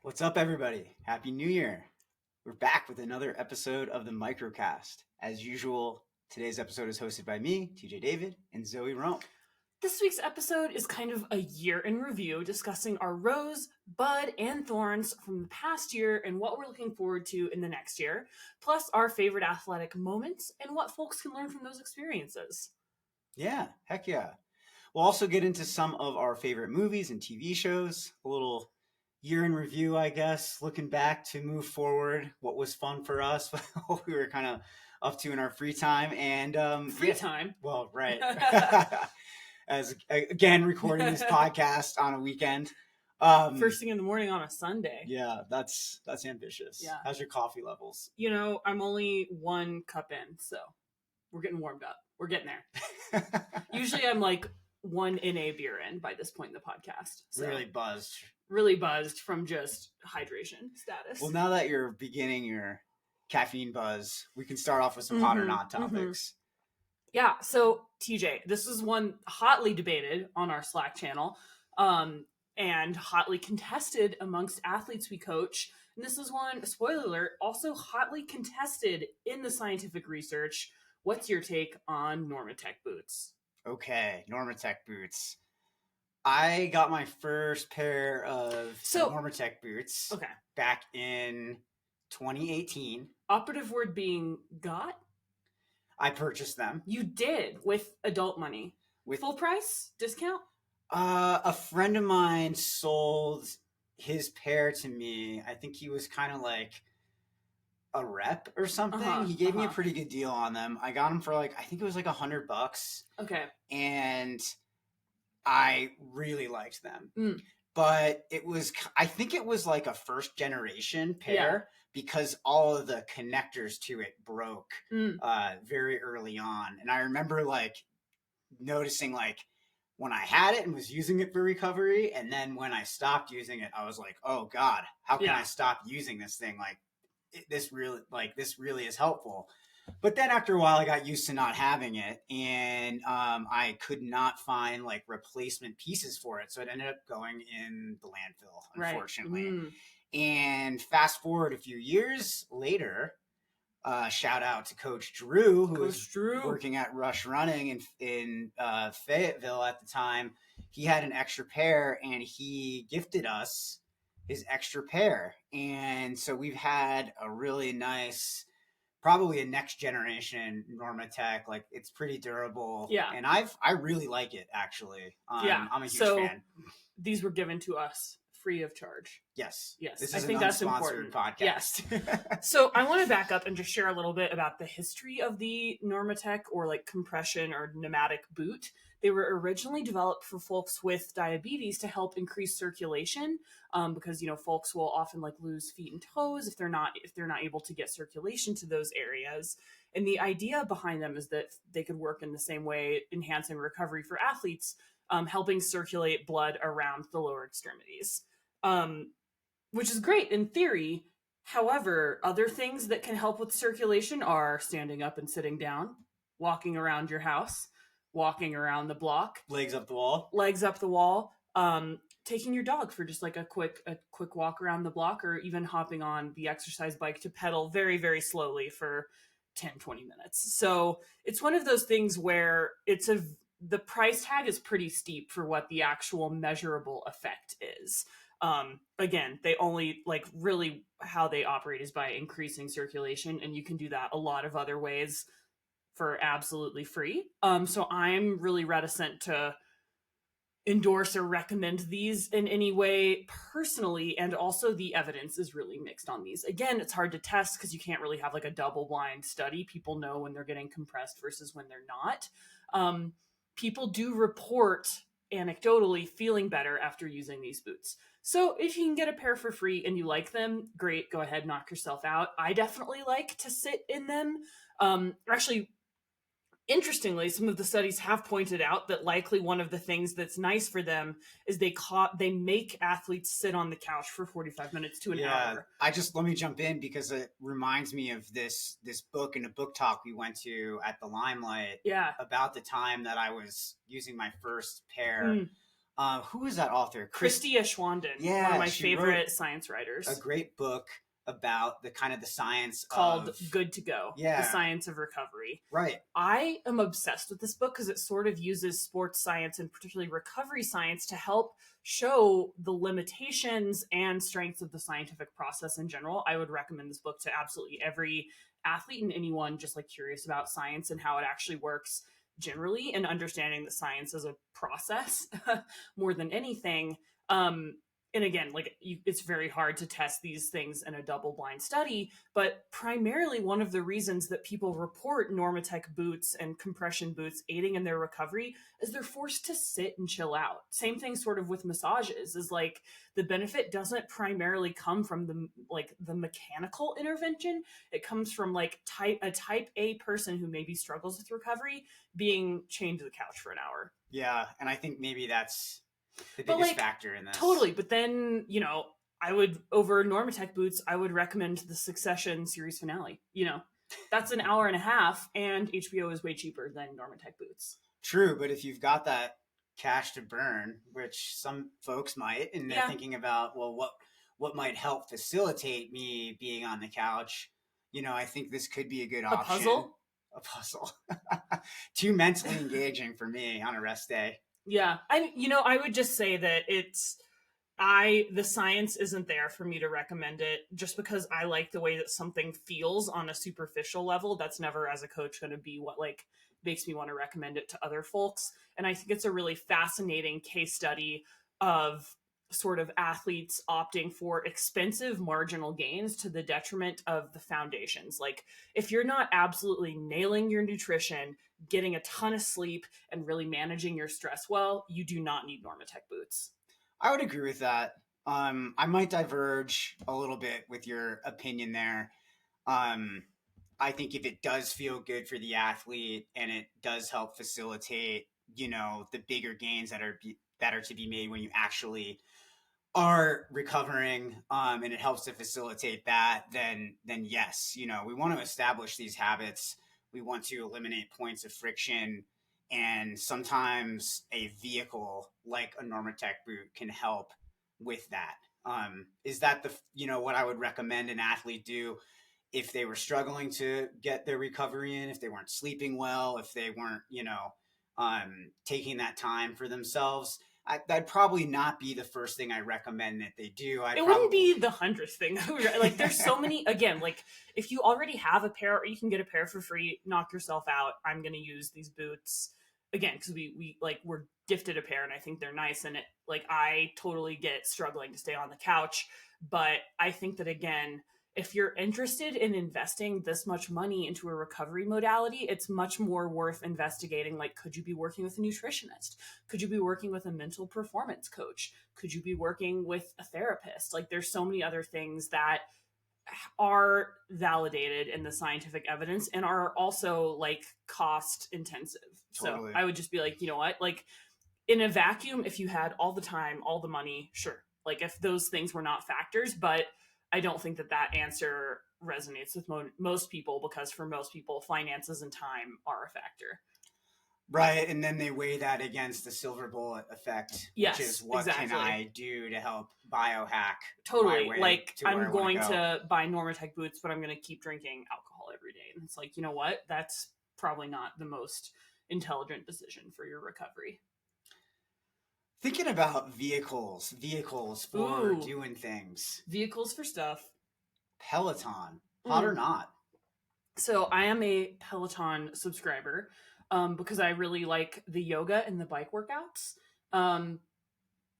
What's up, everybody? Happy New Year. We're back with another episode of the Microcast. As usual, today's episode is hosted by me, TJ David, and Zoë Rom. This week's episode is kind of a year in review, discussing our rose, bud, and thorns from the past year and what we're looking forward to in the next year, plus our favorite athletic moments and what folks can learn from those experiences. Yeah, heck yeah. We'll also get into some of our favorite movies and TV shows, a little year in review, I guess, looking back to move forward, what was fun for us, what we were kind of up to in our free time. And time? Well, right. As again, recording this podcast on a weekend. First thing in the morning on a Sunday. Yeah, that's ambitious. Yeah. How's your coffee levels? You know, I'm only 1 cup in, so we're getting warmed up. We're getting there. Usually I'm like 1 NA beer in by this point in the podcast. So. Really buzzed from just hydration status. Well, now that you're beginning your caffeine buzz, we can start off with some hot or not topics. Yeah, so TJ, this is one hotly debated on our Slack channel and hotly contested amongst athletes we coach. And this is one, spoiler alert, also hotly contested in the scientific research. What's your take on Normatech boots? Okay, Normatech boots. I got my first pair of Normatech boots back in 2018. Operative word being got? I purchased them. You did, with adult money. With full price? Discount? A friend of mine sold his pair to me. I think he was kind of like a rep or something. He gave me a pretty good deal on them. I got them for I think it was like $100. Okay. And I really liked them. But I think it was like a first generation pair because all of the connectors to it broke very early on. And I remember noticing when I had it and was using it for recovery, and then when I stopped using it, I was like, oh God, how can I stop using this thing? This really is helpful. But then after a while, I got used to not having it, and I could not find replacement pieces for it. So it ended up going in the landfill, unfortunately. Right. And fast forward a few years later, shout out to Coach Drew, who was working at Rush Running in Fayetteville at the time. He had an extra pair, and he gifted us his extra pair. And so we've had a really nice, probably a next generation Normatech. It's pretty durable. Yeah. And I really like it, actually. I'm a huge fan. These were given to us free of charge. Yes. I think that's important. Podcast. Yes. So I want to back up and just share a little bit about the history of the Normatech or compression or pneumatic boot. They were originally developed for folks with diabetes to help increase circulation, because folks will often lose feet and toes if they're not able to get circulation to those areas. And the idea behind them is that they could work in the same way, enhancing recovery for athletes, helping circulate blood around the lower extremities, which is great in theory. However, other things that can help with circulation are standing up and sitting down, walking around your house, walking around the block, legs up the wall, taking your dog for just a quick walk around the block, or even hopping on the exercise bike to pedal very, very slowly for 10-20 minutes. So it's one of those things where the price tag is pretty steep for what the actual measurable effect is. Again, they only really how they operate is by increasing circulation, and you can do that a lot of other ways for absolutely free. So I'm really reticent to endorse or recommend these in any way personally, and also the evidence is really mixed on these. Again, it's hard to test because you can't really have a double-blind study. People know when they're getting compressed versus when they're not. People do report anecdotally feeling better after using these boots. So if you can get a pair for free and you like them, great, go ahead, knock yourself out. I definitely like to sit in them. Actually, interestingly, some of the studies have pointed out that likely one of the things that's nice for them is they make athletes sit on the couch for 45 minutes to an hour. Let me jump in because it reminds me of this book and a book talk we went to at the Limelight about the time that I was using my first pair. Who is that author? Christia Schwanden, Yeah, one of my she favorite science writers. a great book about the kind of the science called of Good to Go, yeah. The Science of Recovery. Right. I am obsessed with this book because it sort of uses sports science and particularly recovery science to help show the limitations and strengths of the scientific process in general. I would recommend this book to absolutely every athlete and anyone just like curious about science and how it actually works generally, and understanding the science as a process more than anything. And again, like it's very hard to test these things in a double-blind study, but primarily one of the reasons that people report Normatech boots and compression boots aiding in their recovery is they're forced to sit and chill out. Same thing sort of with massages, is like the benefit doesn't primarily come from the mechanical intervention. It comes from like a type A person who maybe struggles with recovery being chained to the couch for an hour. Yeah, and I think maybe that's the biggest factor in this. Totally. But then, I would, over Normatech Boots, I would recommend the Succession series finale. That's an hour and a half, and HBO is way cheaper than Normatech Boots. True, but if you've got that cash to burn, which some folks might, and they're thinking about, well, what might help facilitate me being on the couch, I think this could be a good option. A puzzle. Too mentally engaging for me on a rest day. Yeah. I would just say that the science isn't there for me to recommend it just because I like the way that something feels on a superficial level. That's never, as a coach, going to be what like makes me want to recommend it to other folks. And I think it's a really fascinating case study of sort of athletes opting for expensive marginal gains to the detriment of the foundations. Like if you're not absolutely nailing your nutrition, getting a ton of sleep, and really managing your stress well, you do not need Normatech Boots. I would agree with that. I might diverge a little bit with your opinion there. I think if it does feel good for the athlete and it does help facilitate, the bigger gains that are to be made when you actually are recovering, and it helps to facilitate that, then yes, we want to establish these habits. We want to eliminate points of friction. And sometimes a vehicle like a Normatech boot can help with that. Is that what I would recommend an athlete do if they were struggling to get their recovery in, if they weren't sleeping well, if they weren't, taking that time for themselves? That'd probably not be the first thing I recommend that they do. Wouldn't be the 100th thing. Like there's so many, again, like if you already have a pair or you can get a pair for free, knock yourself out. I'm going to use these boots again, because we're gifted a pair and I think they're nice. And I totally get struggling to stay on the couch, but I think that again, if you're interested in investing this much money into a recovery modality, it's much more worth investigating. Like, could you be working with a nutritionist? Could you be working with a mental performance coach? Could you be working with a therapist? Like, there's so many other things that are validated in the scientific evidence and are also like cost intensive. Totally. So I would just be like, you know what? Like in a vacuum, if you had all the time, all the money, sure. Like if those things were not factors, but I don't think that answer resonates with most people, because for most people, finances and time are a factor. Right. And then they weigh that against the silver bullet effect, which is what can I do to help biohack? Totally. Like I'm going to buy Normatech boots, but I'm going to keep drinking alcohol every day. And it's like, you know what? That's probably not the most intelligent decision for your recovery. Thinking about vehicles for doing things. Vehicles for stuff. Peloton, hot or not? So I am a Peloton subscriber because I really like the yoga and the bike workouts.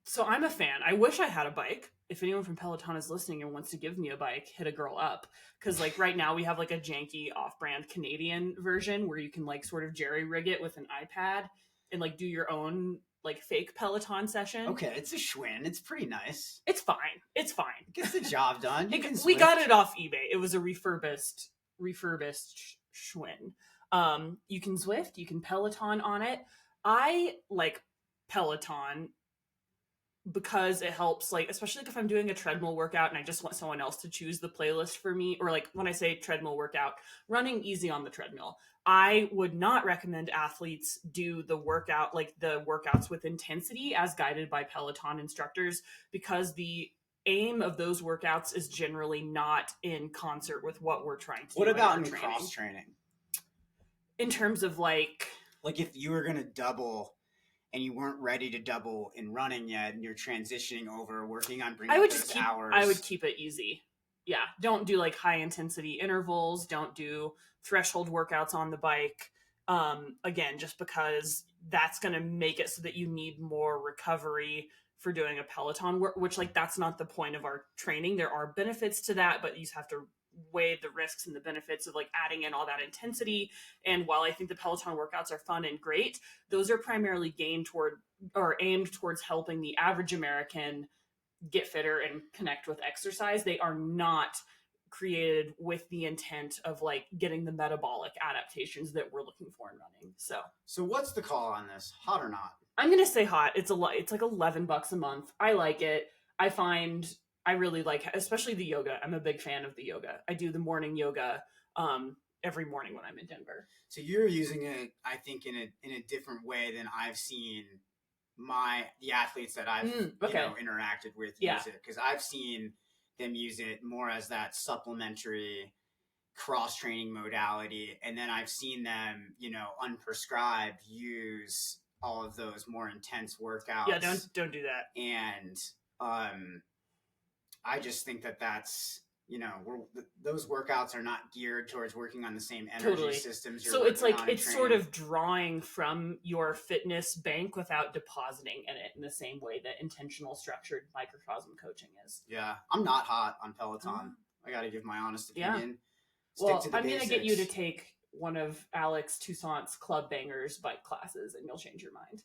So I'm a fan. I wish I had a bike. If anyone from Peloton is listening and wants to give me a bike, hit a girl up. Because like right now we have like a janky off-brand Canadian version where you can like sort of jerry rig it with an iPad and like do your own like fake Peloton session. Okay, it's a Schwinn. It's pretty nice. It's fine. It gets the job done. We got it off eBay. It was a refurbished Schwinn. You can Zwift, you can Peloton on it. I like Peloton because it helps, like, especially like if I'm doing a treadmill workout and I just want someone else to choose the playlist for me, or like when I say treadmill workout, running easy on the treadmill. I would not recommend athletes do the workout, like the workouts with intensity as guided by Peloton instructors, because the aim of those workouts is generally not in concert with what we're trying to do. What about in training. cross training? In terms of like if you were going to double and you weren't ready to double in running yet and you're transitioning over, working on bringing those hours. I would keep it easy. Yeah. Don't do like high intensity intervals. Don't do threshold workouts on the bike. Again, just because that's going to make it so that you need more recovery for doing a Peloton work, which like that's not the point of our training. There are benefits to that, but you have to weigh the risks and the benefits of like adding in all that intensity. And while I think the Peloton workouts are fun and great, those are primarily aimed towards helping the average American get fitter and connect with exercise. They are not created with the intent of like getting the metabolic adaptations that we're looking for in running. So what's the call on this? Hot or not? I'm going to say hot. It's like $11 a month. I like it. I really like, especially the yoga. I'm a big fan of the yoga. I do the morning yoga every morning when I'm in Denver. So you're using it, I think, in a different way than I've seen the athletes that I've interacted with use it, because I've seen them use it more as that supplementary cross training modality, and then I've seen them unprescribed use all of those more intense workouts. Yeah, don't do that. And I just think that's those workouts are not geared towards working on the same energy systems. So it's like it's sort of drawing from your fitness bank without depositing in it in the same way that intentional structured microcosm coaching is. Yeah, I'm not hot on Peloton. I got to give my honest opinion. Yeah. I'm going to get you to take one of Alex Toussaint's Club Bangers bike classes and you'll change your mind.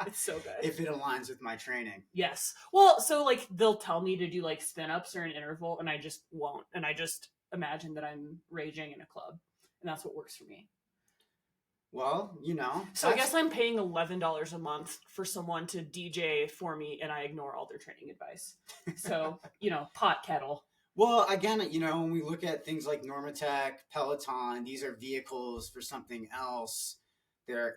It's so good. If it aligns with my training. Yes. Well, so like they'll tell me to do like spin ups or an interval and I just won't. And I just imagine that I'm raging in a club and that's what works for me. Well, So I guess I'm paying $11 a month for someone to DJ for me and I ignore all their training advice. So, pot kettle. Well, again, when we look at things like Normatech, Peloton, these are vehicles for something else.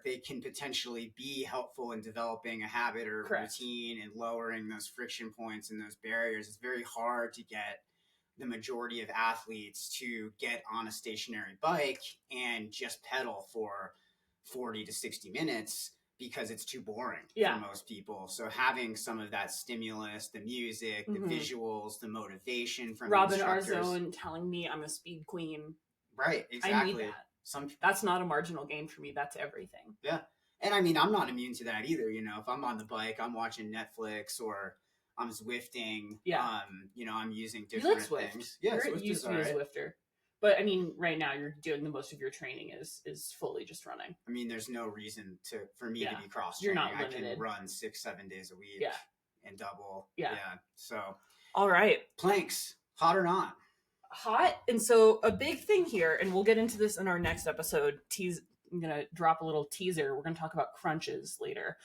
They can potentially be helpful in developing a habit or routine and lowering those friction points and those barriers. It's very hard to get the majority of athletes to get on a stationary bike and just pedal for 40 to 60 minutes because it's too boring for most people. So having some of that stimulus, the music, the visuals, the motivation from Robin Arzone telling me I'm a speed queen. Right, exactly. I need that. That's not a marginal gain for me. That's everything. Yeah. And I mean, I'm not immune to that either. If I'm on the bike, I'm watching Netflix or I'm Zwifting. Yeah. I'm using different things. Yeah, Zwift used to be a Zwifter. But I mean, right now you're doing the most of your training is fully just running. I mean, there's no reason for me to be cross training. You're not limited. I can run 6-7 days a week and double. Yeah. So all right. Planks, hot or not? Hot. And so a big thing here, and we'll get into this in our next episode, I'm going to drop a little teaser. We're going to talk about crunches later.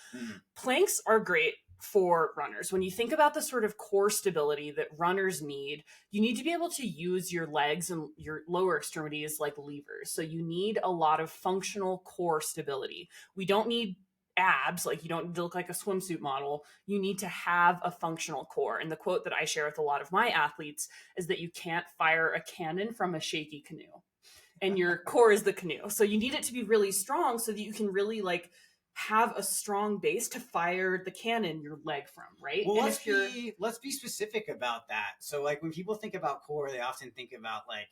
Planks are great for runners. When you think about the sort of core stability that runners need, you need to be able to use your legs and your lower extremities like levers. So you need a lot of functional core stability. We don't need abs, like you don't need to look like a swimsuit model. You need to have a functional core. And the quote that I share with a lot of my athletes is that you can't fire a cannon from a shaky canoe. And your core is the canoe. So you need it to be really strong so that you can really like have a strong base to fire the cannon your leg from, right? Well, let's be specific about that. So like when people think about core, they often think about like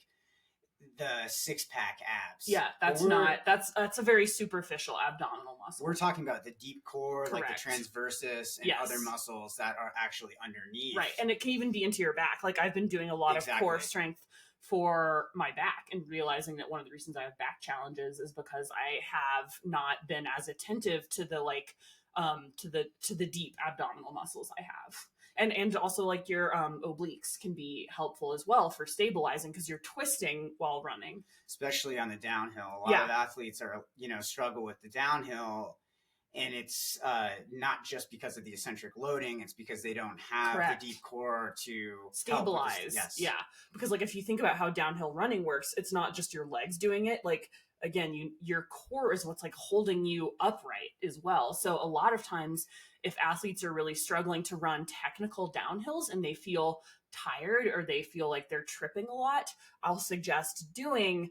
the 6-pack abs. Yeah, that's a very superficial abdominal muscle. We're talking about the deep core, like the transversus and other muscles that are actually underneath. Right, and it can even be into your back. Like I've been doing a lot of core strength for my back and realizing that one of the reasons I have back challenges is because I have not been as attentive to the like to the deep abdominal muscles I have. And also like your obliques can be helpful as well for stabilizing because you're twisting while running. Especially on the downhill. A lot of athletes are, struggle with the downhill And it's not just because of the eccentric loading, it's because they don't have Correct. the deep core to stabilize. Yes. Yeah. Because like if you think about how downhill running works, it's not just your legs doing it. Like again, your core is what's like holding you upright as well. So a lot of times if athletes are really struggling to run technical downhills and they feel tired or they feel like they're tripping a lot, I'll suggest doing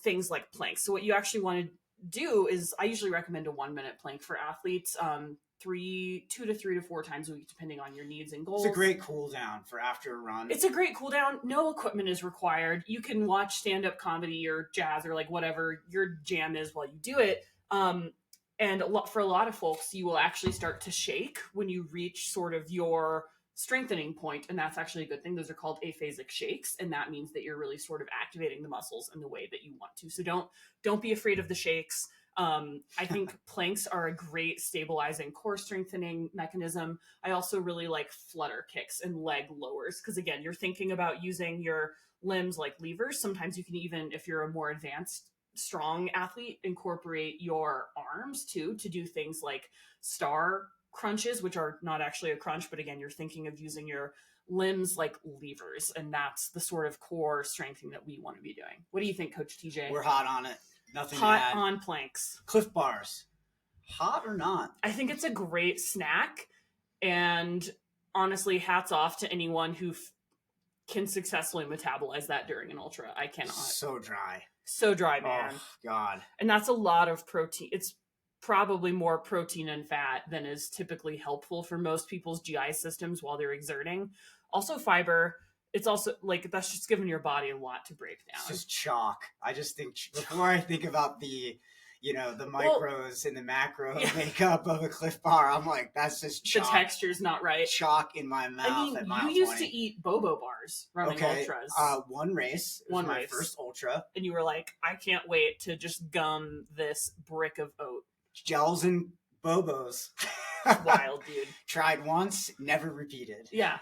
things like planks. So what you actually want to do is I usually recommend a 1 minute plank for athletes, 2 to 3 to 4 times a week, depending on your needs and goals. It's a great cool down for after a run. It's a great cool down. No equipment is required. You can watch stand-up comedy or jazz or like whatever your jam is while you do it. And for a lot of folks, you will actually start to shake when you reach sort of your strengthening point, and that's actually a good thing. Those are called aphasic shakes, and that means that you're really sort of activating the muscles in the way that you want to. So don't be afraid of the shakes. I think planks are a great stabilizing core strengthening mechanism. I also really like flutter kicks and leg lowers because again, you're thinking about using your limbs like levers. Sometimes you can even, if you're a more advanced strong athlete, incorporate your arms too to do things like star crunches, which are not actually a crunch, but again, you're thinking of using your limbs like levers, and that's the sort of core strengthening that we want to be doing. What do you think, Coach TJ? We're hot on it. Nothing hot on planks. Clif Bars. Hot or not? I think it's a great snack, and honestly, hats off to anyone who can successfully metabolize that during an ultra. I cannot. So dry, man. Oh God. And that's a lot of protein. It's probably more protein and fat than is typically helpful for most people's GI systems while they're exerting. Also fiber. It's also like that's just giving your body a lot to break down. It's just chalk. I just think before I think about the micros and the macro makeup of a Clif Bar, I'm like, that's just chalk. The texture's not right. Chalk in my mouth. I mean, you used to eat Bobo bars running ultras. One race. My first ultra. And you were like, I can't wait to just gum this brick of oat. Gels and Bobos. Wild, dude. Tried once, never repeated. Yeah.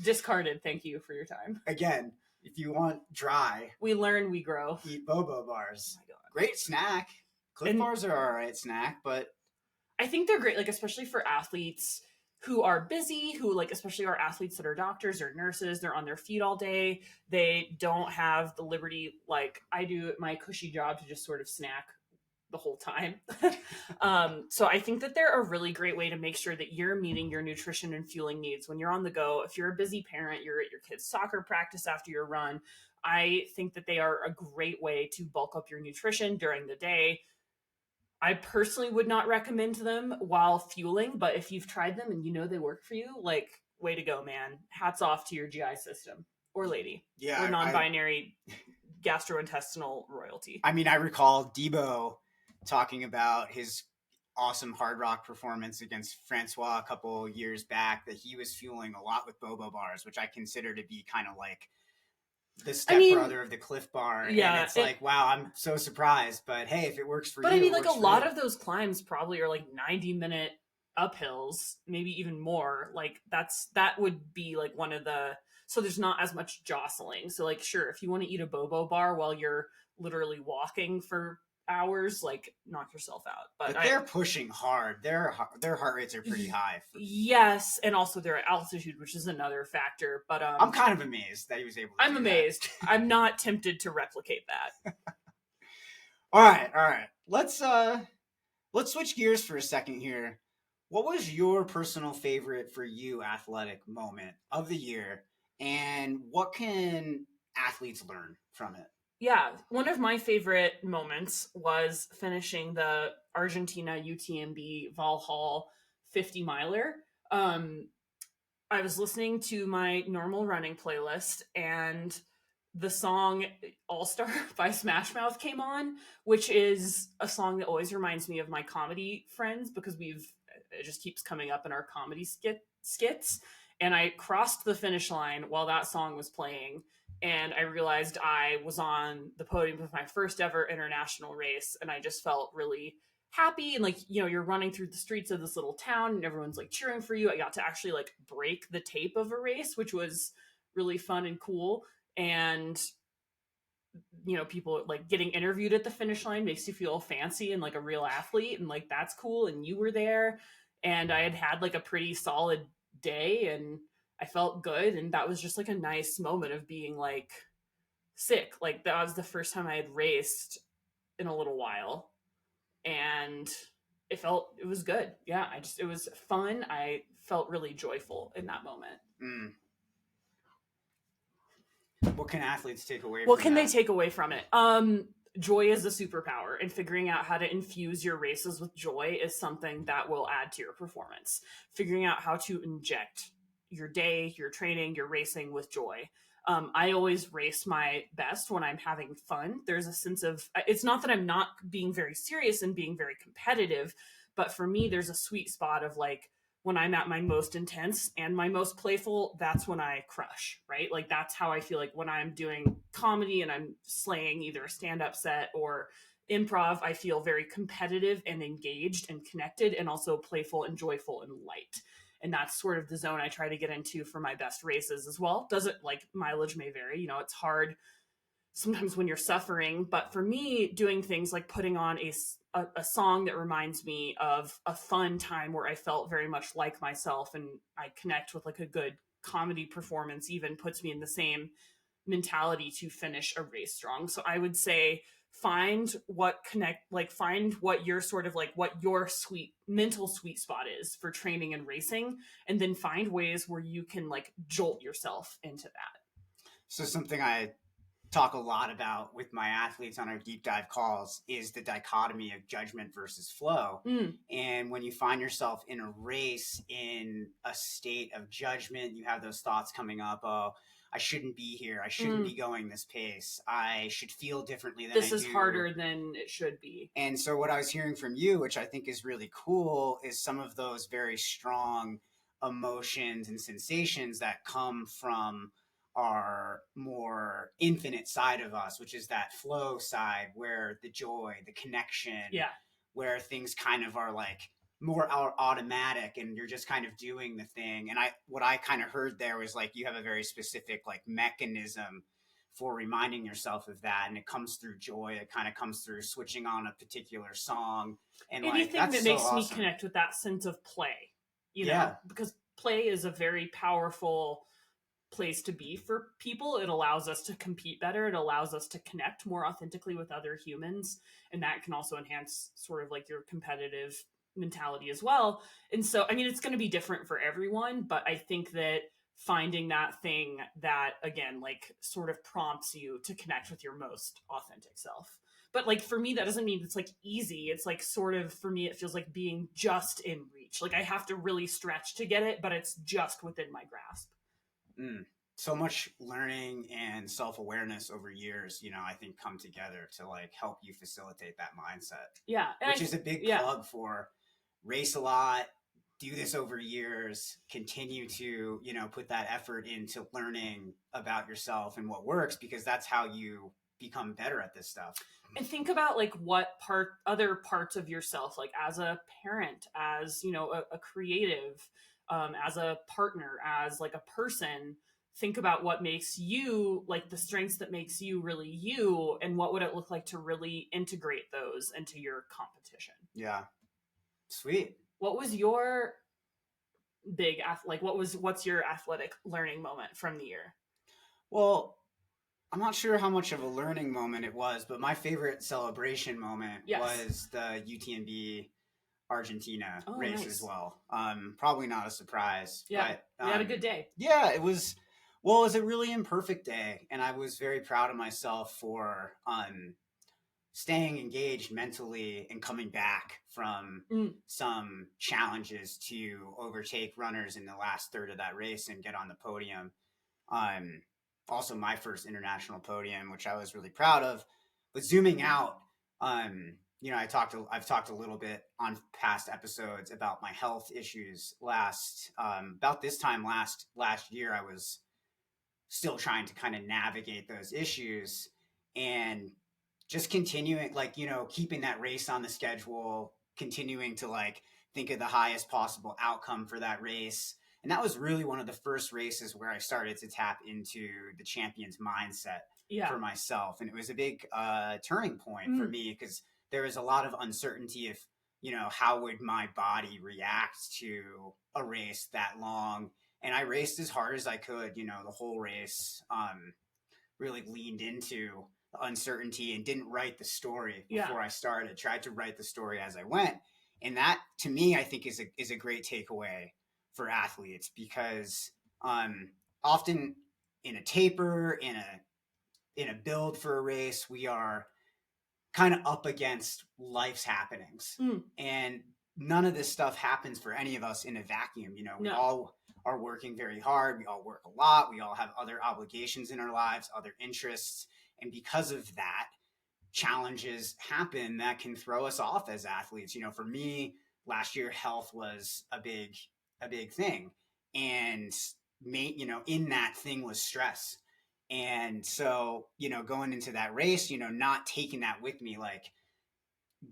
Discarded. Thank you for your time. Again, if you want dry, we learn, we grow. Eat Bobo bars. Oh my God. Great snack. Clif Bars are all right snack, but I think they're great, like especially for athletes who are busy, who like especially our athletes that are doctors or nurses. They're on their feet all day. They don't have the liberty like I do at my cushy job to just sort of snack the whole time. So I think that they're a really great way to make sure that you're meeting your nutrition and fueling needs when you're on the go. If you're a busy parent, you're at your kid's soccer practice after your run, I think that they are a great way to bulk up your nutrition during the day. I personally would not recommend them while fueling, but if you've tried them and you know they work for you, like, way to go, man. Hats off to your GI system or lady. Yeah, or non-binary gastrointestinal royalty. I mean, I recall Debo talking about his awesome hard rock performance against Francois a couple years back, that he was fueling a lot with Bobo bars, which I consider to be kind of like the stepbrother of the Clif Bar. Yeah, and it's like, wow, I'm so surprised, but hey, if it works for you. But I mean, like a lot of those climbs probably are like 90-minute uphills, maybe even more. Like that would be like one of the, so there's not as much jostling. So like, sure, if you want to eat a Bobo bar while you're literally walking for hours, like knock yourself out. But they're pushing hard. Their heart rates are pretty high. Yes, and also their altitude, which is another factor. But I'm kind of amazed that he was able to I'm amazed. I'm not tempted to replicate that. All right. Let's switch gears for a second here. What was your personal favorite for you athletic moment of the year, and what can athletes learn from it? Yeah, one of my favorite moments was finishing the Argentina UTMB Valhall 50 miler. I was listening to my normal running playlist, and the song All Star by Smash Mouth came on, which is a song that always reminds me of my comedy friends because it just keeps coming up in our comedy skits. And I crossed the finish line while that song was playing. And I realized I was on the podium of my first ever international race. And I just felt really happy. And like, you're running through the streets of this little town and everyone's like cheering for you. I got to actually like break the tape of a race, which was really fun and cool. And people like getting interviewed at the finish line makes you feel fancy and like a real athlete, and like that's cool, and you were there, and I had like a pretty solid day, and I felt good, and that was just like a nice moment of being like sick. Like that was the first time I had raced in a little while, and it was good. Yeah, it was fun. I felt really joyful in that moment. What can athletes take away What from can that? they take away from it? Joy is a superpower, and figuring out how to infuse your races with joy is something that will add to your performance. Figuring out how to inject your day, your training, your racing with joy. I always race my best when I'm having fun. There's a sense of, it's not that I'm not being very serious and being very competitive, but for me, there's a sweet spot of like, when I'm at my most intense and my most playful, that's when I crush, right? Like that's how I feel like when I'm doing comedy and I'm slaying either a stand-up set or improv, I feel very competitive and engaged and connected, and also playful and joyful and light. And that's sort of the zone I try to get into for my best races as well. Doesn't, like, mileage may vary, it's hard sometimes when you're suffering, but for me, doing things like putting on a song that reminds me of a fun time where I felt very much like myself, and I connect with like a good comedy performance even puts me in the same mentality to finish a race strong. So I would say find what your sort of like what your mental sweet spot is for training and racing, and then find ways where you can like jolt yourself into that. So something I talk a lot about with my athletes on our deep dive calls is the dichotomy of judgment versus flow. And when you find yourself in a race in a state of judgment, you have those thoughts coming up, oh, I shouldn't be here, I shouldn't be going this pace, I should feel differently than this I is do. harder than it should be. And so what I was hearing from you, which I think is really cool, is some of those very strong emotions and sensations that come from our more infinite side of us, which is that flow side where the joy, the connection, where things kind of are like more automatic and you're just kind of doing the thing. And what I kind of heard there was like you have a very specific like mechanism for reminding yourself of that, and it comes through joy. It kind of comes through switching on a particular song, and anything like, that makes me connect with that sense of play, because play is a very powerful place to be for people. It allows us to compete better. It allows us to connect more authentically with other humans, and that can also enhance sort of like your competitive mentality as well. And so, I mean, it's going to be different for everyone, but I think that finding that thing that, again, like sort of prompts you to connect with your most authentic self. But like for me, that doesn't mean it's like easy. It's like sort of, for me, it feels like being just in reach. Like I have to really stretch to get it, but it's just within my grasp. So much learning and self-awareness over years, I think come together to like help you facilitate that mindset. Yeah. Which is a big plug for race a lot, do this over years, continue to, put that effort into learning about yourself and what works, because that's how you become better at this stuff. And think about like other parts of yourself, like as a parent, as, a creative, as a partner, as like a person. Think about what makes you, like the strengths that makes you really you, and what would it look like to really integrate those into your competition. Yeah. Sweet. What was your what's your athletic learning moment from the year? Well, I'm not sure how much of a learning moment it was, but my favorite celebration moment was the UTMB Argentina race as well. Probably not a surprise. Yeah, but, we had a good day. Yeah, it was a really imperfect day, and I was very proud of myself for staying engaged mentally and coming back from some challenges to overtake runners in the last third of that race and get on the podium. Also my first international podium, which I was really proud of. But zooming out, I've talked a little bit on past episodes about my health issues. About this time last year, I was still trying to kind of navigate those issues, and just continuing, like, keeping that race on the schedule, continuing to like think of the highest possible outcome for that race, And that was really one of the first races where I started to tap into the champion's mindset for myself. And it was a big turning point for me, because there was a lot of uncertainty if, how would my body react to a race that long? And I raced as hard as I could, the whole race, really leaned into the uncertainty and didn't write the story before I started. Tried to write the story as I went. And that, to me, I think is a great takeaway for athletes, because often in a taper, in a build for a race, we are kind of up against life's happenings. And none of this stuff happens for any of us in a vacuum. We all are working very hard. We all work a lot. We all have other obligations in our lives, other interests. And because of that, challenges happen that can throw us off as athletes. For me, last year, health was a big thing. And, in that thing was stress. And so, going into that race, not taking that with me, like,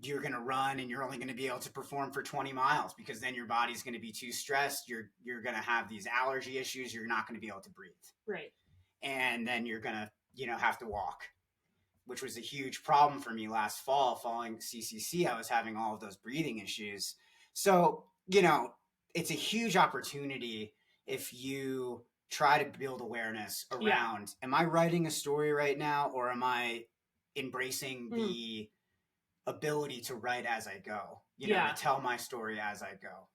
you're going to run and you're only going to be able to perform for 20 miles because then your body's going to be too stressed. You're going to have these allergy issues. You're not going to be able to breathe. Right. And then you're going to, have to walk, which was a huge problem for me last fall. Following CCC, I was having all of those breathing issues. So, it's a huge opportunity if you try to build awareness around, am I writing a story right now, or am I embracing the ability to write as I go, to tell my story as I go?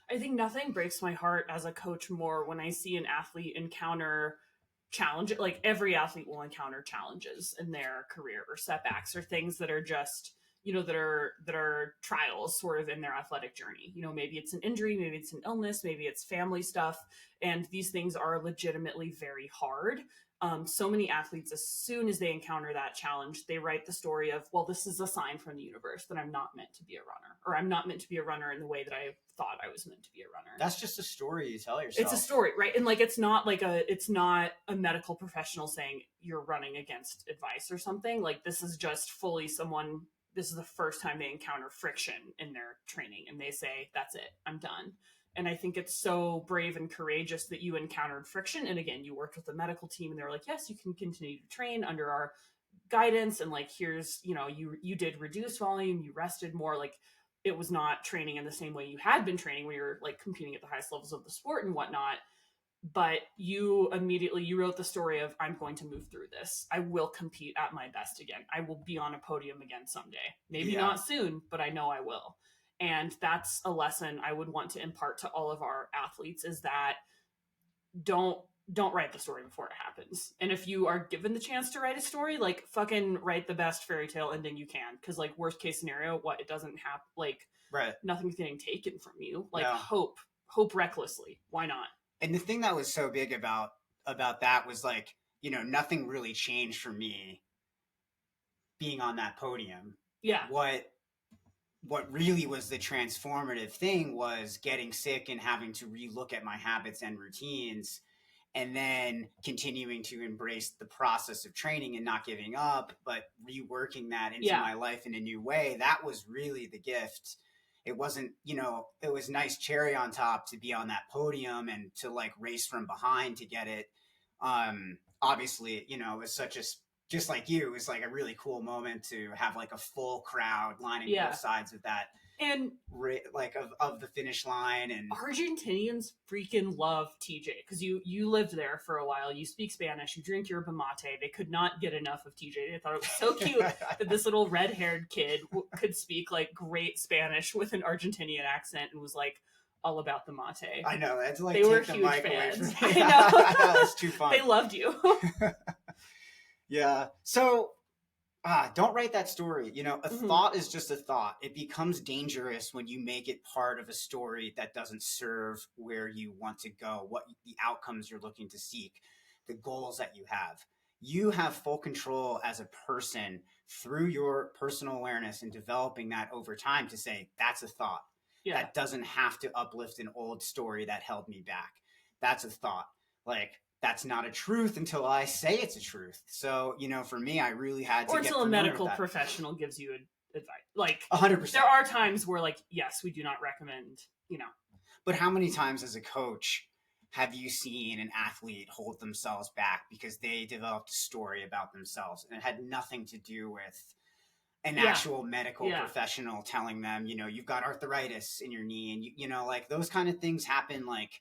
I think nothing breaks my heart as a coach more when I see an athlete encounter challenge. Like, every athlete will encounter challenges in their career, or setbacks, or things that are just, that are trials sort of in their athletic journey. Maybe it's an injury, maybe it's an illness, maybe it's family stuff. And these things are legitimately very hard. So many athletes, as soon as they encounter that challenge, they write the story of, well, this is a sign from the universe that I'm not meant to be a runner, or I'm not meant to be a runner in the way that I thought I was meant to be a runner. That's just a story you tell yourself. It's a story, right? And it's not a medical professional saying you're running against advice or something. Like, this is just fully this is the first time they encounter friction in their training, and they say, that's it, I'm done. And I think it's so brave and courageous that you encountered friction. And again, you worked with the medical team, and they were like, yes, you can continue to train under our guidance. And here's, you did reduce volume, you rested more. It was not training in the same way you had been training when you're competing at the highest levels of the sport and whatnot. But you wrote the story of, I'm going to move through this. I will compete at my best again. I will be on a podium again someday. Maybe not soon, but I know I will. And that's a lesson I would want to impart to all of our athletes, is that don't write the story before it happens. And if you are given the chance to write a story, fucking write the best fairy tale ending you can. Because worst case scenario, it doesn't happen. Right. Nothing's getting taken from you. Hope recklessly. Why not? And the thing that was so big about that was nothing really changed for me being on that podium. Yeah. What really was the transformative thing was getting sick and having to relook at my habits and routines, and then continuing to embrace the process of training and not giving up, but reworking that into my life in a new way. That was really the gift. It wasn't, it was nice cherry on top to be on that podium and to race from behind to get it. Obviously, it was just like you, it was a really cool moment to have a full crowd lining both sides of that, and of the finish line. And Argentinians freaking love TJ, because you lived there for a while. You speak Spanish. You drink yerba mate. They could not get enough of TJ. They thought it was so cute that this little red-haired kid could speak great Spanish with an Argentinian accent and was all about the mate. I know, that's they were huge fans. I know. That's too fun. They loved you. Yeah. So don't write that story. A thought is just a thought. It becomes dangerous when you make it part of a story that doesn't serve where you want to go, what the outcomes you're looking to seek, the goals that you have. You have full control as a person through your personal awareness and developing that over time to say, that's a thought. Yeah. That doesn't have to uplift an old story that held me back. That's a thought. That's not a truth until I say it's a truth. So, for me, I really had to or until a medical professional gives you advice. 100%. There are times where yes, we do not recommend, But how many times as a coach have you seen an athlete hold themselves back because they developed a story about themselves and it had nothing to do with an actual medical professional telling them, you know, you've got arthritis in your knee, and you know, like those kind of things happen like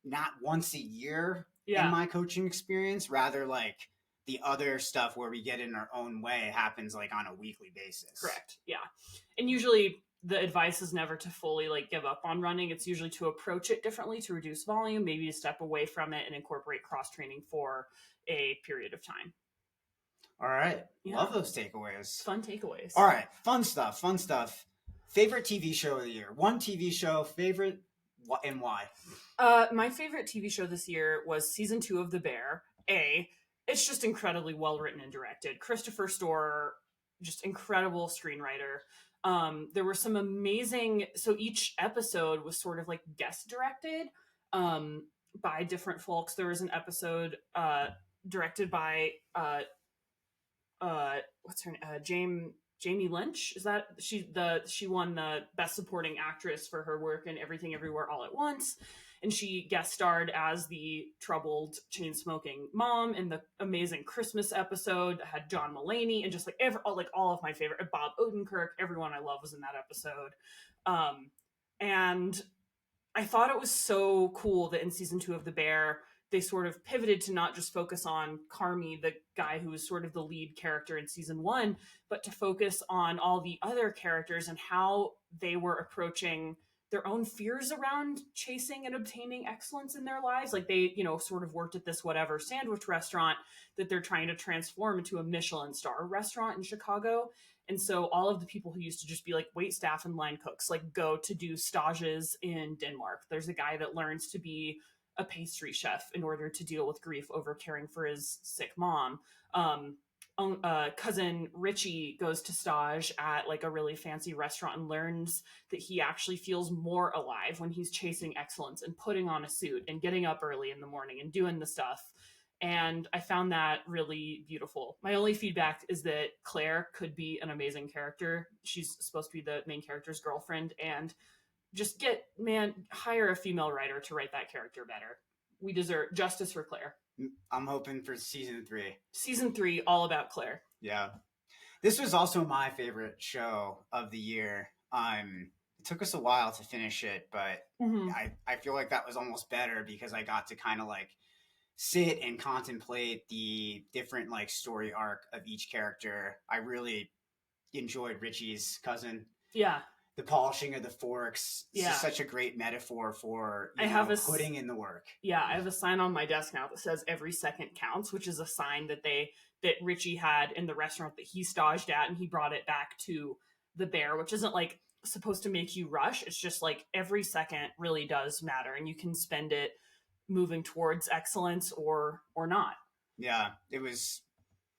not once a year in my coaching experience, rather like the other stuff where we get in our own way happens like on a weekly basis. Correct. Yeah. And usually the advice is never to fully like give up on running. It's usually to approach it differently, to reduce volume, maybe to step away from it and incorporate cross training for a period of time. All right. Yeah. Love those takeaways. Fun takeaways. All right. Fun stuff. Favorite TV show of the year? One TV show, favorite, and why? My favorite TV show this year was season 2 of The Bear. It's just incredibly well written and directed. Christopher Storer, just incredible screenwriter. There were some amazing, so each episode was sort of like guest directed by different folks. There was an episode directed by what's her name? Jamie Lynch. Is that she won the Best Supporting Actress for her work in Everything Everywhere All at Once, and she guest starred as the troubled chain smoking mom in the amazing Christmas episode that had John Mulaney and just like all of my favorite, Bob Odenkirk, everyone I love was in that episode. And I thought it was so cool that in season 2 of The Bear, they sort of pivoted to not just focus on Carmi, the guy who was sort of the lead character in season 1, but to focus on all the other characters and how they were approaching their own fears around chasing and obtaining excellence in their lives. Like they, you know, sort of worked at this whatever sandwich restaurant that they're trying to transform into a Michelin star restaurant in Chicago. And so all of the people who used to just be like wait staff and line cooks, like go to do stages in Denmark. There's a guy that learns to be a pastry chef in order to deal with grief over caring for his sick mom. Cousin Richie goes to stage at like a really fancy restaurant and learns that he actually feels more alive when he's chasing excellence and putting on a suit and getting up early in the morning and doing the stuff. And I found that really beautiful. My only feedback is that Claire could be an amazing character. She's supposed to be the main character's girlfriend, and just hire a female writer to write that character better. We deserve justice for Claire. I'm hoping for season 3. Season 3, all about Claire. Yeah. This was also my favorite show of the year. It took us a while to finish it, but I feel like that was almost better because I got to kind of like sit and contemplate the different like story arc of each character. I really enjoyed Richie's cousin. Yeah. The polishing of the forks. It's just such a great metaphor for putting in the work. Yeah, I have a sign on my desk now that says every second counts, which is a sign that Richie had in the restaurant that he staged at, and he brought it back to the Bear, which isn't like supposed to make you rush. It's just like every second really does matter, and you can spend it moving towards excellence or not. Yeah, it was.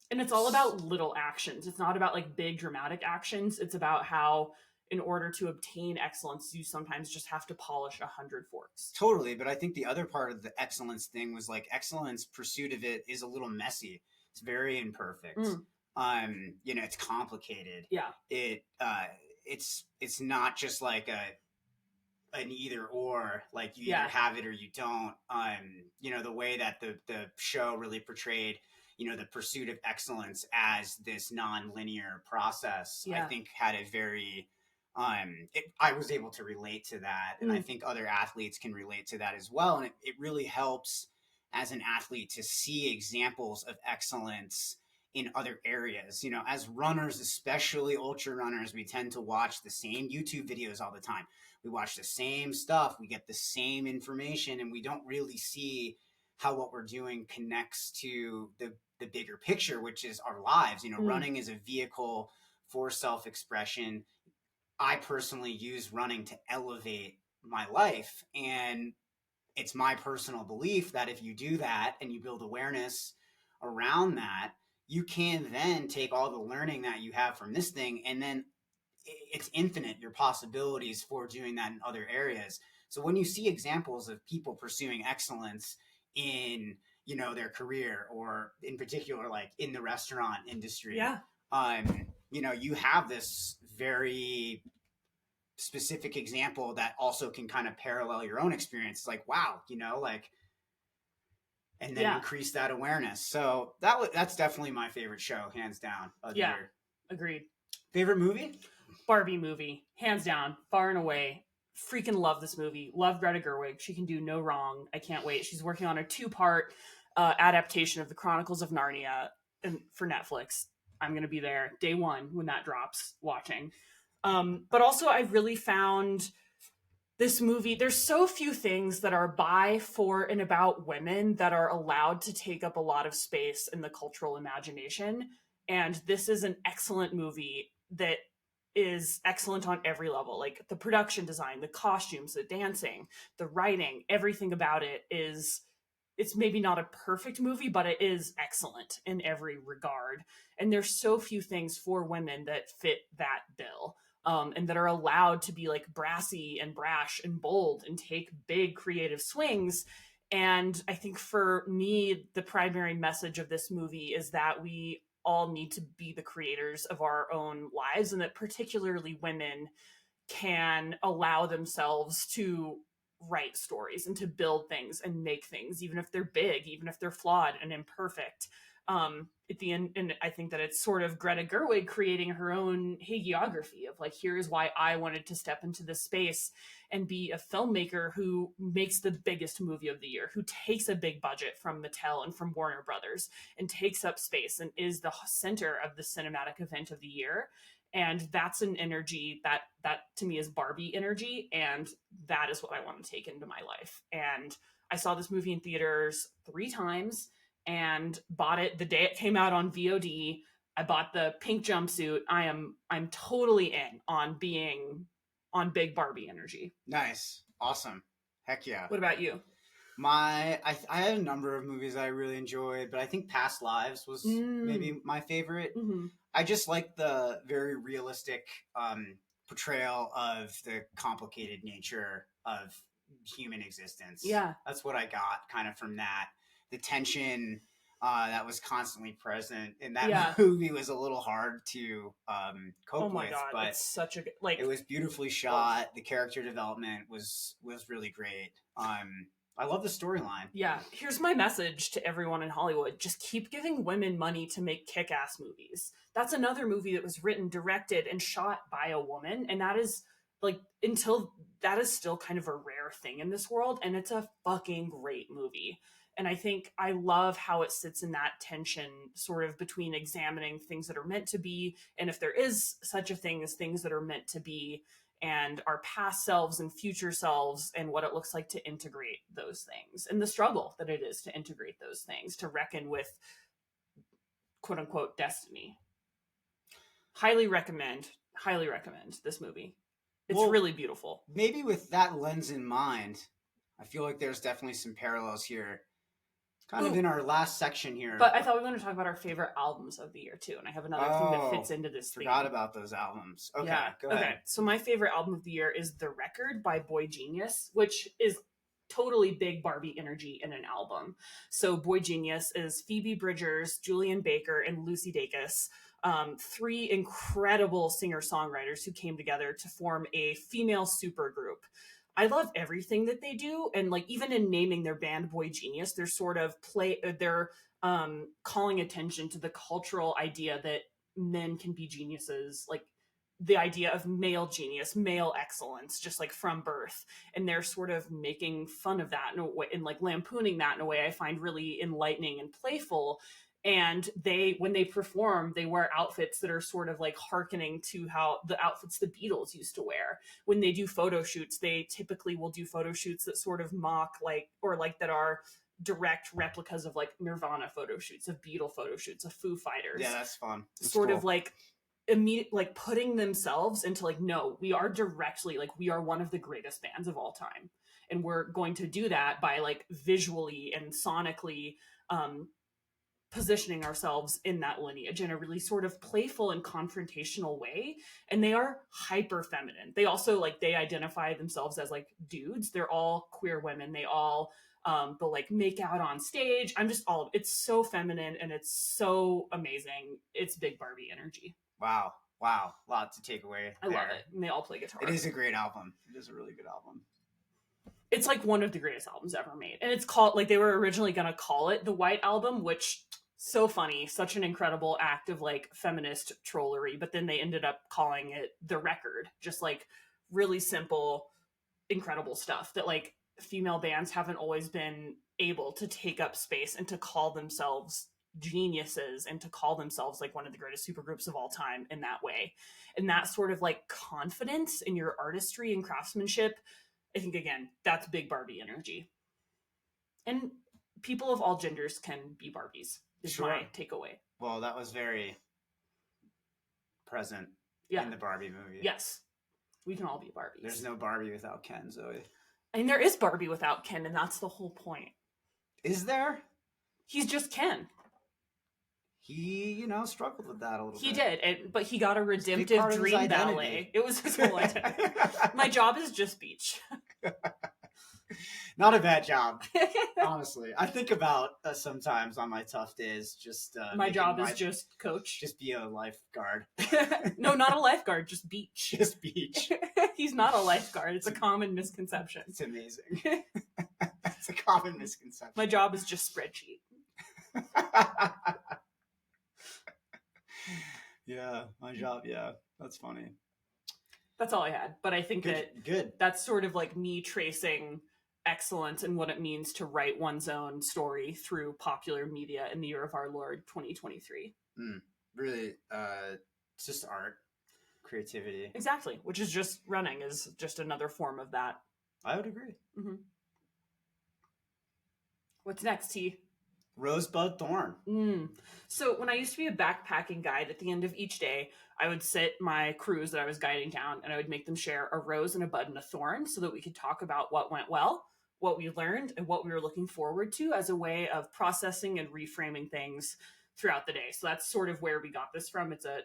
And it's all about little actions. It's not about like big dramatic actions. It's about how in order to obtain excellence, you sometimes just have to polish 100 forks. Totally. But I think the other part of the excellence thing was like excellence, pursuit of it is a little messy. It's very imperfect. It's complicated. Yeah. It's not just like an either or, like you either have it or you don't. The way that the show really portrayed, the pursuit of excellence as this non-linear process, I think had a very, I was able to relate to that. And I think other athletes can relate to that as well. And it really helps as an athlete to see examples of excellence in other areas. As runners, especially ultra runners, we tend to watch the same YouTube videos all the time. We watch the same stuff, we get the same information, and we don't really see how what we're doing connects to the bigger picture, which is our lives. Running is a vehicle for self-expression. I personally use running to elevate my life. And it's my personal belief that if you do that and you build awareness around that, you can then take all the learning that you have from this thing, and then it's infinite, your possibilities for doing that in other areas. So when you see examples of people pursuing excellence in, their career, or in particular, like in the restaurant industry, you have this very specific example that also can kind of parallel your own experience. It's like, wow, you know, like, and then increase that awareness. So that's definitely my favorite show, hands down, of the year. Agreed. Favorite movie? Barbie movie, hands down, far and away. Freaking love this movie. Love Greta Gerwig. She can do no wrong. I can't wait. She's working on a 2-part adaptation of the Chronicles of Narnia for Netflix. I'm going to be there day one when that drops, watching. But also, I really found this movie, there's so few things that are by, for, and about women that are allowed to take up a lot of space in the cultural imagination. And this is an excellent movie that is excellent on every level. Like the production design, the costumes, the dancing, the writing, everything about it is, it's maybe not a perfect movie, but it is excellent in every regard. And there's so few things for women that fit that bill. And that are allowed to be like brassy and brash and bold and take big creative swings. And I think for me, the primary message of this movie is that we all need to be the creators of our own lives, and that particularly women can allow themselves to write stories and to build things and make things, even if they're big, even if they're flawed and imperfect. At the end, and I think that it's sort of Greta Gerwig creating her own hagiography of like, here's why I wanted to step into this space and be a filmmaker who makes the biggest movie of the year, who takes a big budget from Mattel and from Warner Brothers and takes up space and is the center of the cinematic event of the year. And that's an energy that to me is Barbie energy, and that is what I want to take into my life. And I saw this movie in theaters 3 times and bought it the day it came out on VOD. I bought the pink jumpsuit. I'm totally in on being on big Barbie energy. Nice. Awesome. Heck yeah. What about you? I had a number of movies that I really enjoyed, but I think Past Lives was maybe my favorite. Mm-hmm. I just like the very realistic portrayal of the complicated nature of human existence. Yeah. That's what I got kind of from that. The tension that was constantly present in that movie was a little hard to cope with. Oh my God, but it's such a good, like, it was beautifully shot. The character development was really great. I love the storyline. Yeah. Here's my message to everyone in Hollywood. Just keep giving women money to make kick-ass movies. That's another movie that was written, directed, and shot by a woman. And that is like, until that is still kind of a rare thing in this world. And it's a fucking great movie. And I think I love how it sits in that tension sort of between examining things that are meant to be, and if there is such a thing as things that are meant to be, and our past selves and future selves, and what it looks like to integrate those things, and the struggle that it is to integrate those things, to reckon with quote unquote destiny. Highly recommend this movie. It's really beautiful. Maybe with that lens in mind, I feel like there's definitely some parallels here. Kind of in our last section here. But I thought we were going to talk about our favorite albums of the year too. And I have another thing that fits into this theme. Forgot about those albums. Okay, go ahead. Okay, so my favorite album of the year is The Record by Boy Genius, which is totally big Barbie energy in an album. So Boy Genius is Phoebe Bridgers, Julian Baker, and Lucy Dacus. 3 incredible singer-songwriters who came together to form a female supergroup. I love everything that they do, and like even in naming their band Boy Genius, they're sort of calling attention to the cultural idea that men can be geniuses, like the idea of male genius, male excellence, just like from birth. And they're sort of making fun of that in a way, and like lampooning that in a way I find really enlightening and playful. And when they perform, they wear outfits that are sort of like hearkening to how the outfits the Beatles used to wear. When they do photo shoots, they typically will do photo shoots that sort of mock that are direct replicas of like Nirvana photo shoots, of Beatle photo shoots, of Foo Fighters. Yeah, that's fun. That's sort cool. Of like immediate, like putting themselves into like, no, we are directly, like we are one of the greatest bands of all time. And we're going to do that by like visually and sonically, positioning ourselves in that lineage in a really sort of playful and confrontational way. And they are hyper feminine. They also they identify themselves as like dudes. They're all queer women. They all they'll like make out on stage. It's so feminine and it's so amazing. It's big Barbie energy. Wow. Wow, a lot to take away. I love it. And they all play guitar. It is a great album. It is a really good album. It's like one of the greatest albums ever made. And it's called, like, they were originally going to call it the White Album, which, so funny, such an incredible act of like feminist trollery. But then they ended up calling it The Record. Just like really simple, incredible stuff that like female bands haven't always been able to take up space and to call themselves geniuses and to call themselves like one of the greatest supergroups of all time in that way. And that sort of like confidence in your artistry and craftsmanship, I think, again, that's big Barbie energy. And people of all genders can be Barbies, is my takeaway. Well, that was very present in the Barbie movie. Yes. We can all be Barbies. There's no Barbie without Ken, Zoe. I mean, there is Barbie without Ken, and that's the whole point. Is there? He's just Ken. He, struggled with that a little bit. He did, but he got a redemptive dream ballet. It was his whole identity. My job is just beach. Not a bad job, honestly. I think about sometimes on my tough days, just my job is just coach. Just be a lifeguard. No, not a lifeguard, just beach. Just beach. He's not a lifeguard. It's a common misconception. It's amazing. It's a common misconception. My job is just spreadsheet. Yeah, my job. Yeah, that's funny. That's all I had. But I think good. That's sort of like me tracing excellence and what it means to write one's own story through popular media in the year of our Lord 2023. Really, it's just art, creativity. Exactly, which is just running is just another form of that. I would agree. Mm-hmm. What's next, T? Rosebud thorn. So when I used to be a backpacking guide, at the end of each day, I would sit my crews that I was guiding down and I would make them share a rose and a bud and a thorn so that we could talk about what went well, what we learned, and what we were looking forward to as a way of processing and reframing things throughout the day. So that's sort of where we got this from. It's a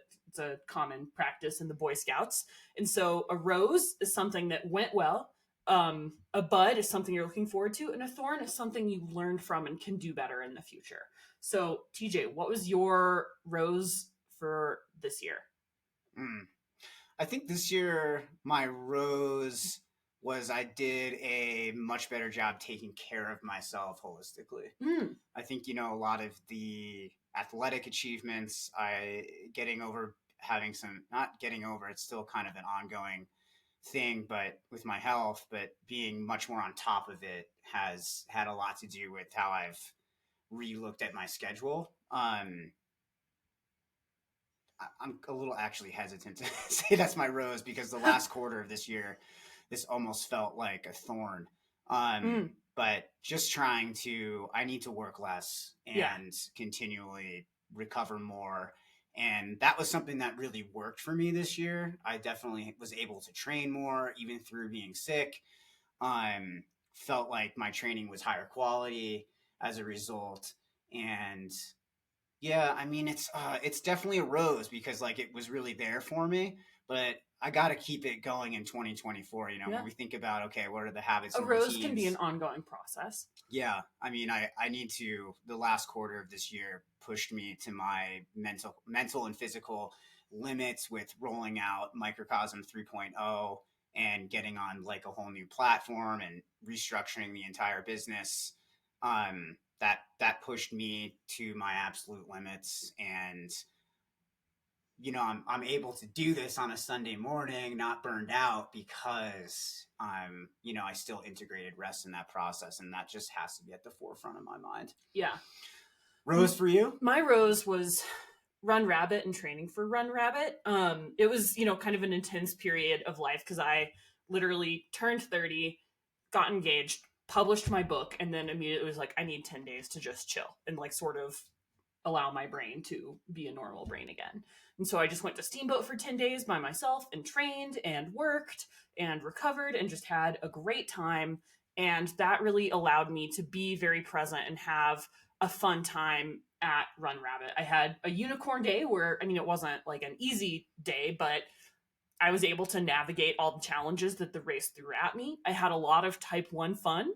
common practice in the Boy Scouts. And so a rose is something that went well. A bud is something you're looking forward to, and a thorn is something you learned from and can do better in the future. So, TJ, what was your rose for this year? I think this year my rose was I did a much better job taking care of myself holistically. I think, a lot of the athletic achievements, it's still kind of an ongoing thing, but with my health, but being much more on top of it has had a lot to do with how I've re-looked at my schedule. I'm a little actually hesitant to say that's my rose because the last quarter of this year, this almost felt like a thorn. But just I need to work less and continually recover more. And that was something that really worked for me this year. I definitely was able to train more, even through being sick. Felt like my training was higher quality as a result. And yeah, I mean, it's definitely a rose because like it was really there for me, but I got to keep it going in 2024. When we think about, okay, what are the habits? A rose can be an ongoing process. Yeah. I mean, I need to, the last quarter of this year pushed me to my mental and physical limits with rolling out Microcosm 3.0 and getting on like a whole new platform and restructuring the entire business. That pushed me to my absolute limits. And, I'm able to do this on a Sunday morning, not burned out because I still integrated rest in that process. And that just has to be at the forefront of my mind. Yeah. Rose for you? My rose was Run Rabbit and training for Run Rabbit. It was, kind of an intense period of life because I literally turned 30, got engaged, published my book, and then immediately was like, I need 10 days to just chill and like sort of allow my brain to be a normal brain again. And so I just went to Steamboat for 10 days by myself and trained and worked and recovered and just had a great time. And that really allowed me to be very present and have a fun time at Run Rabbit. I had a unicorn day where, it wasn't like an easy day, but I was able to navigate all the challenges that the race threw at me. I had a lot of type 1 fun.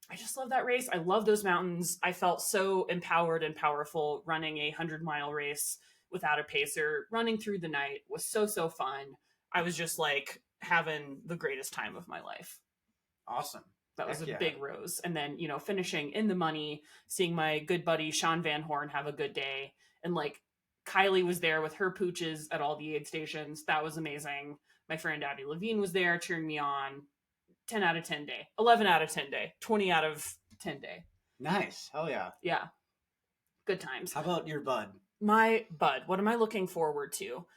I just love that race. I love those mountains. I felt so empowered and powerful running a 100-mile race without a pacer. Running through the night was so fun. I was just like having the greatest time of my life. Awesome. That was a big rose. And then, you know, finishing in the money, seeing my good buddy Sean Van Horn have a good day. And like Kylie was there with her pooches at all the aid stations. That was amazing. My friend Abby Levine was there cheering me on. 10 out of 10 day, 11 out of 10 day, 20 out of 10 day. Nice. Hell yeah. Yeah. Good times. How about your bud? My bud. What am I looking forward to?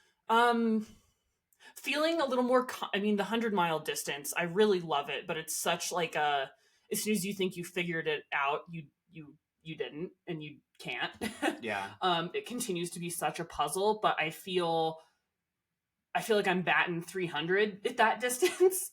Feeling a little more, the 100-mile distance, I really love it, but it's such like as soon as you think you figured it out, you didn't, and you can't. Yeah. It continues to be such a puzzle, but I feel like I'm batting 300 at that distance.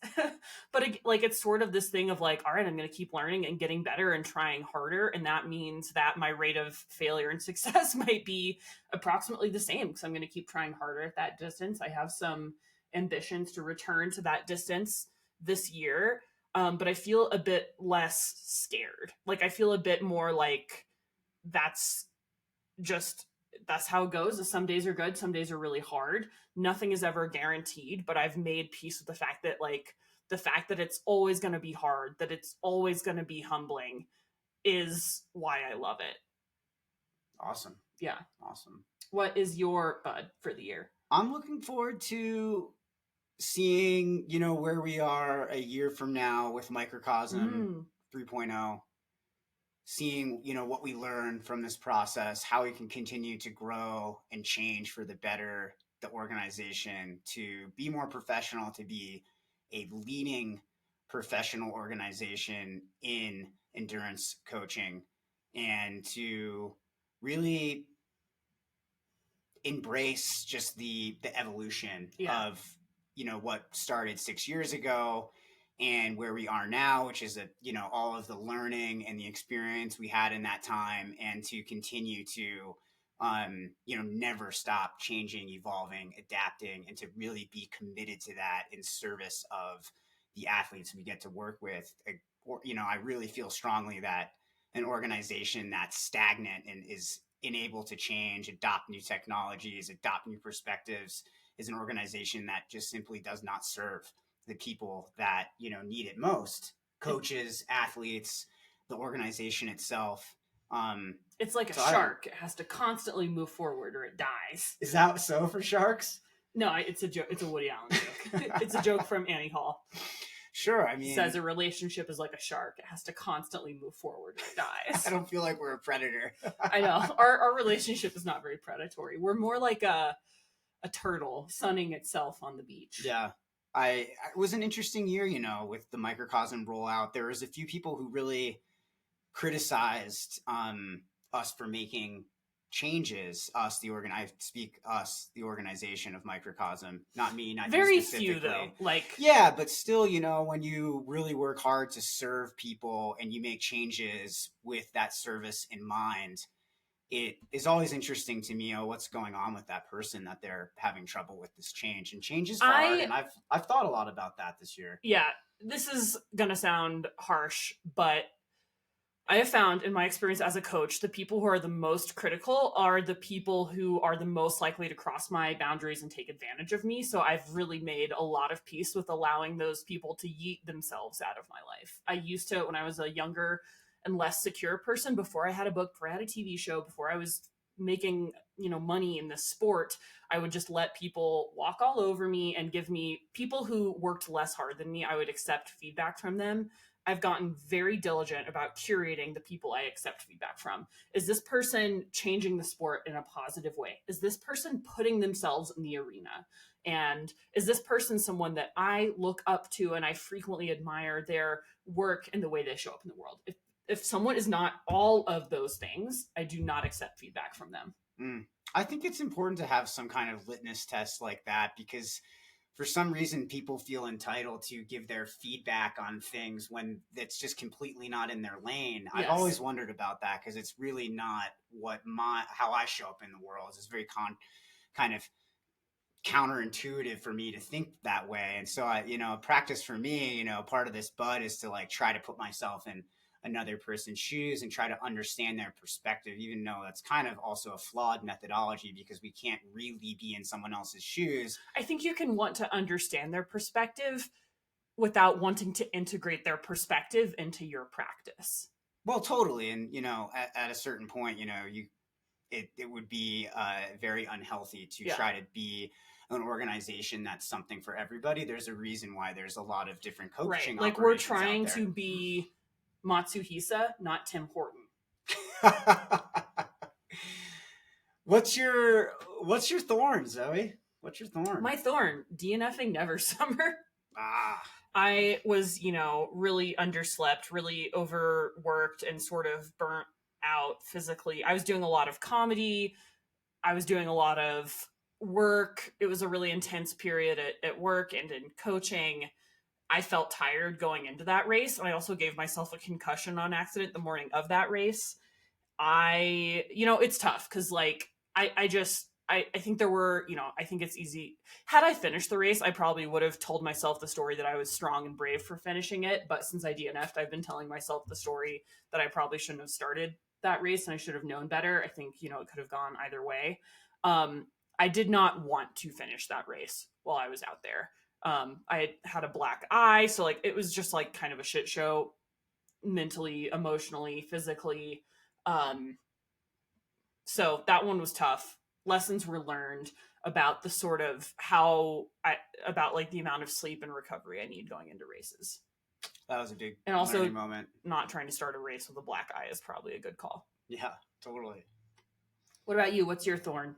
But it's sort of this thing of like, all right, I'm going to keep learning and getting better and trying harder. And that means that my rate of failure and success might be approximately the same because I'm going to keep trying harder at that distance. I have some ambitions to return to that distance this year. But I feel a bit less scared. Like I feel a bit more like that's how it goes. Some days are good, some days are really hard. Nothing is ever guaranteed, but I've made peace with the fact that it's always going to be hard, that it's always going to be humbling is why I love it. Awesome. Yeah. Awesome. What is your bud for the year? I'm looking forward to seeing, you know, where we are a year from now with Microcosm 3.0. Seeing, you know, what we learned from this process, how we can continue to grow and change for the better the organization to be more professional, to be a leading professional organization in endurance coaching, and to really embrace just the evolution of, you know, what started 6 years ago and where we are now, which is all of the learning and the experience we had in that time, and to continue to, never stop changing, evolving, adapting, and to really be committed to that in service of the athletes we get to work with. I really feel strongly that an organization that's stagnant and is unable to change, adopt new technologies, adopt new perspectives, is an organization that just simply does not serve the people that, need it most. Coaches, athletes, the organization itself. It's like a shark. It has to constantly move forward or it dies. Is that so for sharks? No, it's a joke. It's a Woody Allen joke. It's a joke from Annie Hall. Sure, I mean... It says a relationship is like a shark. It has to constantly move forward or it dies. I don't feel like we're a predator. I know. Our relationship is not very predatory. We're more like a turtle sunning itself on the beach. Yeah. It was an interesting year, with the Microcosm rollout. There was a few people who really criticized us for making changes. I speak us, the organization of Microcosm, not me, not very you specifically. Few though. Yeah, but still, when you really work hard to serve people and you make changes with that service in mind, it is always interesting to me, what's going on with that person that they're having trouble with this change. And change is hard, and I've thought a lot about that this year. Yeah, this is gonna sound harsh, but I have found in my experience as a coach, the people who are the most critical are the people who are the most likely to cross my boundaries and take advantage of me. So I've really made a lot of peace with allowing those people to yeet themselves out of my life. I used to, when I was a younger and less secure person, before I had a book, before I had a TV show, before I was making, money in this sport, I would just let people walk all over me and give me people who worked less hard than me. I would accept feedback from them. I've gotten very diligent about curating the people I accept feedback from. Is this person changing the sport in a positive way? Is this person putting themselves in the arena? And is this person someone that I look up to and I frequently admire their work and the way they show up in the world? If someone is not all of those things, I do not accept feedback from them. I think it's important to have some kind of litmus test like that, because for some reason people feel entitled to give their feedback on things when it's just completely not in their lane. Yes. I've always wondered about that, because it's really not how I show up in the world. It's very kind of counterintuitive for me to think that way. And so practice for me, part of this bud is to try to put myself in another person's shoes and try to understand their perspective, even though that's kind of also a flawed methodology because we can't really be in someone else's shoes. I think you can want to understand their perspective without wanting to integrate their perspective into your practice. Well, totally. And, at a certain point, it would be very unhealthy to try to be an organization that's something for everybody. There's a reason why there's a lot of different coaching. Right. Like we're trying to be Matsuhisa, not Tim Horton. What's your thorn, Zoe? What's your thorn? My thorn, DNFing never summer. I was, really underslept, really overworked, and sort of burnt out physically. I was doing a lot of comedy. I was doing a lot of work. It was a really intense period at work and in coaching. I felt tired going into that race. And I also gave myself a concussion on accident the morning of that race. It's tough because I think there were, I think it's easy. Had I finished the race, I probably would have told myself the story that I was strong and brave for finishing it. But since I DNF'd, I've been telling myself the story that I probably shouldn't have started that race and I should have known better. I think, it could have gone either way. I did not want to finish that race while I was out there. I had a black eye. So it was just kind of a shit show mentally, emotionally, physically. So that one was tough. Lessons were learned about the sort of about the amount of sleep and recovery I need going into races. That was a big and also moment. Not trying to start a race with a black eye is probably a good call. Yeah, totally. What about you? What's your thorn?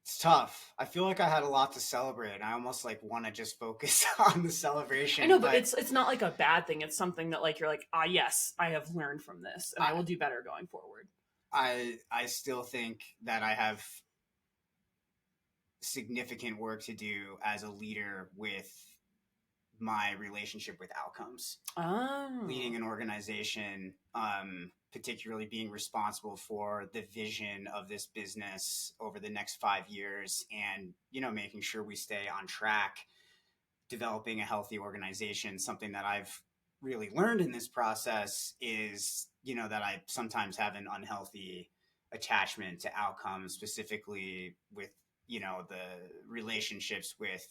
It's tough. I feel like I had a lot to celebrate. I almost want to just focus on the celebration. I know, but it's not a bad thing. It's something that you're yes, I have learned from this and I will do better going forward. I still think that I have significant work to do as a leader with my relationship with outcomes. Leading an organization, particularly being responsible for the vision of this business over the next 5 years and, making sure we stay on track, developing a healthy organization. Something that I've really learned in this process is, that I sometimes have an unhealthy attachment to outcomes, specifically with, the relationships with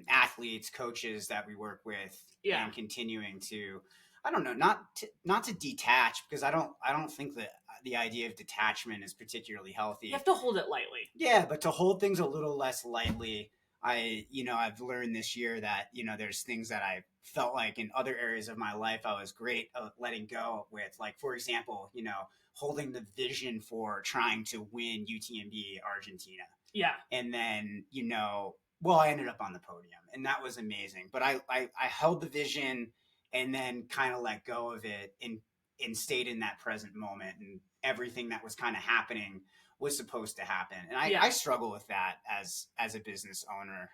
athletes, coaches that we work with, and continuing to, I don't know, not to detach, because I don't think that the idea of detachment is particularly healthy. You have to hold it lightly. Yeah, but to hold things a little less lightly. I've learned this year that, there's things that I felt like in other areas of my life I was great at letting go with, for example, holding the vision for trying to win UTMB Argentina. Yeah. And then, I ended up on the podium and that was amazing. But I held the vision and then kind of let go of it and stayed in that present moment, and everything that was kind of happening was supposed to happen. And I struggle with that as a business owner,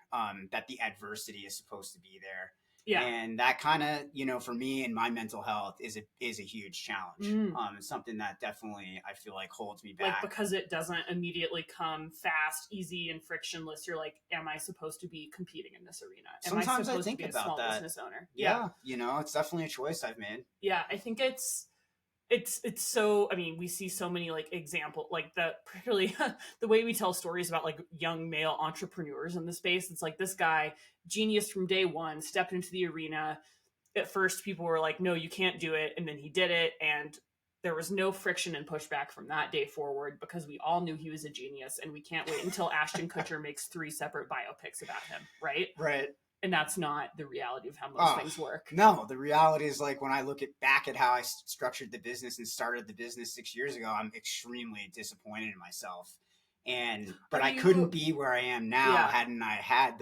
that the adversity is supposed to be there. Yeah. And that kind of, for me and my mental health is a huge challenge. It's something that definitely I feel like holds me back. Because it doesn't immediately come fast, easy, and frictionless. You're am I supposed to be competing in this arena? Sometimes I think about small that. Business owner? Yeah. It's definitely a choice I've made. Yeah. I think it's so, we see so many example, particularly the way we tell stories about young male entrepreneurs in the space. It's this guy, genius from day one, stepped into the arena. At first people were no, you can't do it. And then he did it. And there was no friction and pushback from that day forward because we all knew he was a genius, and we can't wait until Ashton Kutcher makes 3 separate biopics about him. Right. Right. And that's not the reality of how most things work. No, the reality is when I look back at how I structured the business and started the business 6 years ago, I'm extremely disappointed in myself. But I couldn't be where I am now hadn't I had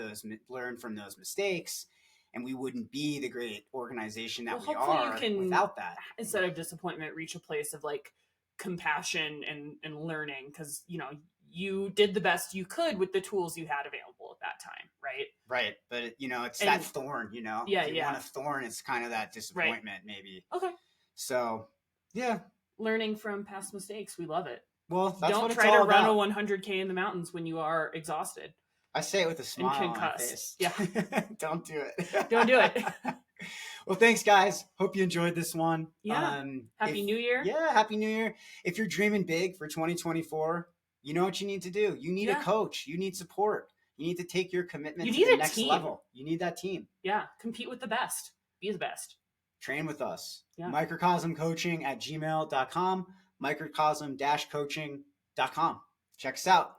learned from those mistakes, and we wouldn't be the great organization that we are without that. Instead of disappointment, reach a place of compassion and learning, because you did the best you could with the tools you had available at that time, right? Right, but it's that thorn, Yeah, if you want a thorn, it's kind of that disappointment, maybe. Okay. So, yeah. Learning from past mistakes, we love it. Well, that's Don't what it's try all to run about. a 100K in the mountains when you are exhausted. I say it with a smile on my face. Yeah. Don't do it. Don't do it. Well, thanks, guys. Hope you enjoyed this one. Yeah. Happy New Year. Yeah, Happy New Year. If you're dreaming big for 2024, you know what you need to do. You need a coach. You need support. You need to take your commitment to the next level. You need that team. Yeah. Compete with the best. Be the best. Train with us. Yeah. Microcosmcoaching@gmail.com. Microcosm-coaching.com. Check us out.